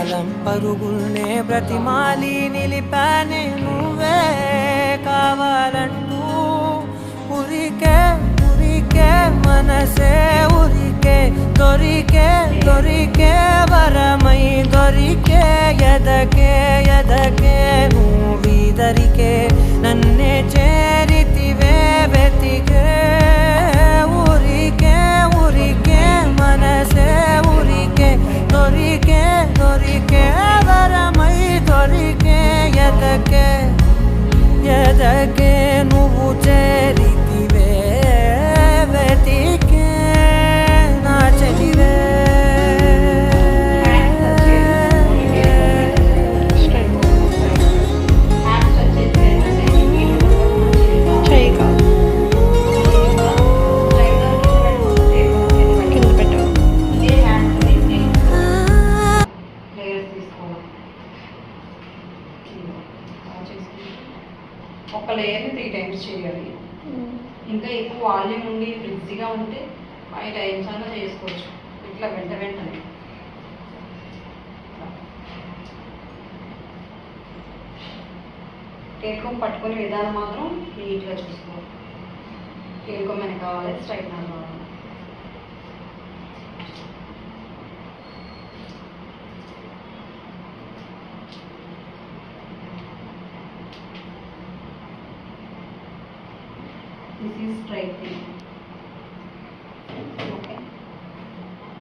కాలం పరుగుల్నే బ్రతిమాలి నిలిపానే నువ్వే కావాలంటూ ఉరికే ఉరికే మనసే ఉరికే దొరికే దొరికే వరమై దొరికే ఎదకే ఎదకే నువ్వీదరికే నన్నే చేరితివే వెతికే ఊరికే ఊరికే మనసే ఊరికే దొరికే దొరికే వరమై దొరికే ఎదకే ఎదకే నువ్వు చేరితివే వెతికే నా చెలివే ఒక లేయర్ని 3 times చేయాలి. ఇంకా ఎక్కువ వాల్యూమ్ ఉండి ఫ్రిడ్జ్గా ఉంటే 5 times అన్నా చేసుకోవచ్చు. ఇట్లా వెంట వెంటనే కేల్కొం పట్టుకునే విధానం మాత్రం నీట్గా చూసుకోవాలి. కేల్కొం వెనక కావాలి, స్ట్రైట్నర్ కావాలి. This is straightening.